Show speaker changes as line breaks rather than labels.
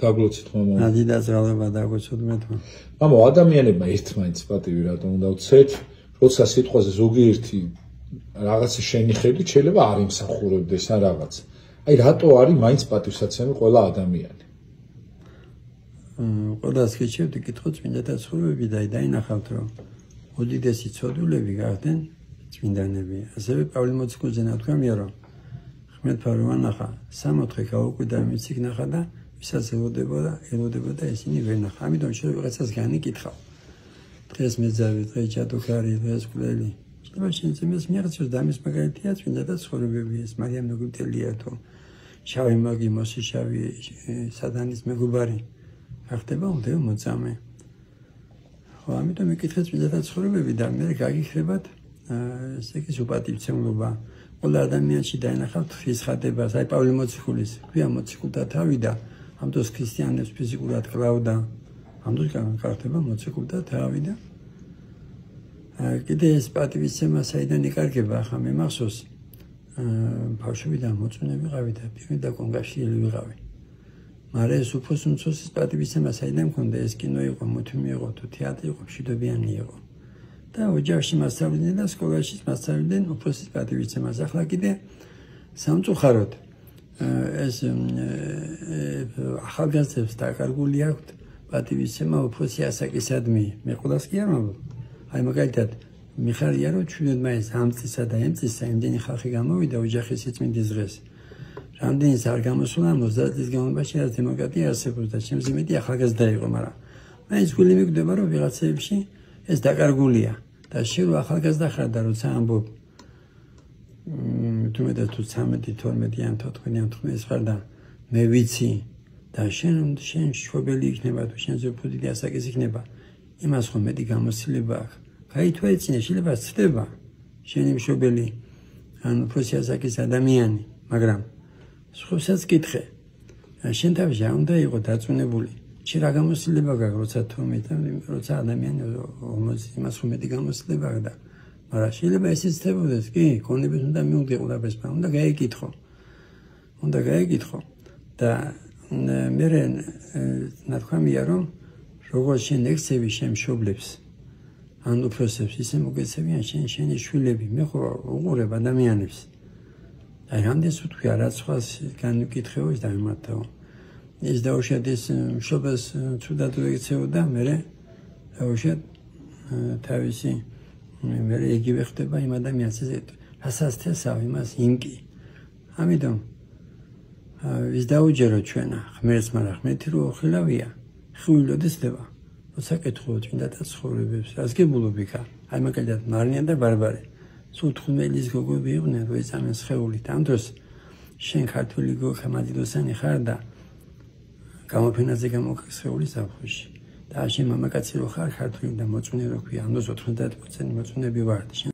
დაგლოცით მამა.
ადიდას გალება დაგოცოთ მეთქვა.
მამა ადამიანებმა ერთმანეთს პატივი რატომ უნდა უცეთ, როცა სიტყვაზე ზოგიერთი რაღაცა შენიხელი შეიძლება არ იმსახურებდეს ან რაღაც. აი რატო არის მაინც პატივსაცემი ყველა ადამიანი?
ყველას გიჩვენებდი კითხო წმინდათა ცხოვრებები და დაინახავთ რომ უდიდესი ცოდულები გახდნენ წმინდანები. ასევე პავლე მოციქულზე ნათქვამია რომ ღმერთმა რომ ანახა 64 გაუკვირდა მის იქ ნახა და ვისაც ელოდებოდა ისინი ვერ ნახა. ამიტომ შეიძლება ვიღაცას განიკითხავ. დღეს მეძავი, დღეს ჯადოქარი, დღეს კვლელი. შეიძლება შენცემეს მიაღწევს და ამის მაგალითია წმინდათა ცხოვრებები ეს მარიამ ნოგიტელია თუ შავი მაგი მოსიშავი სატანის მეგობარი გახდება უდევ მოწამე. ხო, ამიტომ მეკითხეთ წმინდათა ცხოვრებები და მე გაგიხრებათ ესე იგი უპატივცემლობა. ყველა ადამიანში დაინახავთ ხისხადებას. აი პავლე მოციქულის, ქვია მოციქულთა თავი და ამ დროს ქრისტიანებს ფიზიკურად კლავდა. ამ დროს გახდება მოციქულთა თავი და კიდე ეს პატივისცემა საიდან იკარგება, ახლა მე მახსოვს ბავშვიდან მოწუნე ვიყავი და პირველ და კონგაშიელი ვიყავი. მაგრამ ეს უფრო უმცროსის პატივისცემა საიდან მქონდა, ეს კინო იყო, მუთმი იყო, თუ თეატრი იყო, მშვიდობიანი იყო. და ოჯახში მასწავლებდნენ და სკოლაში მასწავლებდნენ უფროსის პატივისცემას. ახლა კიდე სამწუხაროდ ეს ახალგაზრდებს დაკარგული აქვთ პატივისცემა უფროსი ასაკისადმი. მე ყველას კი არ ვამბობ. აი მაგალითად მიხარია რომ ჩვენებმა ეს ამ წლისა და ამ წლისა იმდენი ხალხი გამოვიდა ოჯახის სიწმინდის დღეს. რამდენიც არ გამოსულა 30 წლის განმავლობაში რაც დემოკრატია არსებობდა. ჩემს იმედი ახალგაზრდა იყო, მაგრამ მაინც გული მიგვდება რომ ვიღაცებში ეს დაკარგულია. და შენ რო ახალგაზრდა ხარ და როცა ამბობ თუმეტად თუ 13-12 ან 14 ხარ და მე ვიცი და შენ შობელი იქნება თუ შენზე უფრო დიდი ასაკის იქნება იმას ხომ მეტი გამოცდილება აქვს. გაითვალისწინე, შეიძლება ცდება შენი მშობელი ან უფროსი ასაკის ადამიანი, მაგრამ სხვასაც კითხე. შენ თავში არ უნდა იყო დაწუნებული. Чи რა გამოცდილება გაქვს, როცა თორმეტ და როცა ადამიანი 40 იმას რომ მეტი გამოცდილება აქვს და მაგრამ შეიძლება ესეც ხდებოდეს, კი, გონების უნდა მიუღდე ყველაფერს, მაგრამ უნდა გაეკითხო. უნდა გაეკითხო და მე ნათქვამია რომ როგორც შენ ექცევი შენ მშობლებს ან უფროსებს, ისე მოგეცევიან შენი შვილები. მე ხო უყურებ ადამიანებს. და რამდენს ვთქვი, რაც სხვას განვიკითხეო ის დამემართაო. ეს დაუშვათ ეს მშობელს ცუდად ვექცეოდა, მე დაუშვათ თავისი მე იგივე ხდება იმ ადამიანს ესე რასაც თესავ იმას იმკი. ამიტომ ის დაუჯერო ჩვენა ღმერთს, მაგრამ ღმერთი რო ხილავია, ხილოდეს ხდება. როცა კითხულობ წმინდათა ცხოვრებებს, რას გებულობ იქა? აი მაგალითად მარნია და ბარბარე. სულ 15 გოგოები იყვნენ, რო ეწამენ სხეულით. ამ დროს შენ ქართული გოგო მადიდოსანი ხარ და გამოფენაზე გამოგხსეული საფრთხეში. და შენ მამაკაცი რო ხარ ქართული და მოწუნე რო ქვია, ამ დროს 90% მოწუნეები ვართ.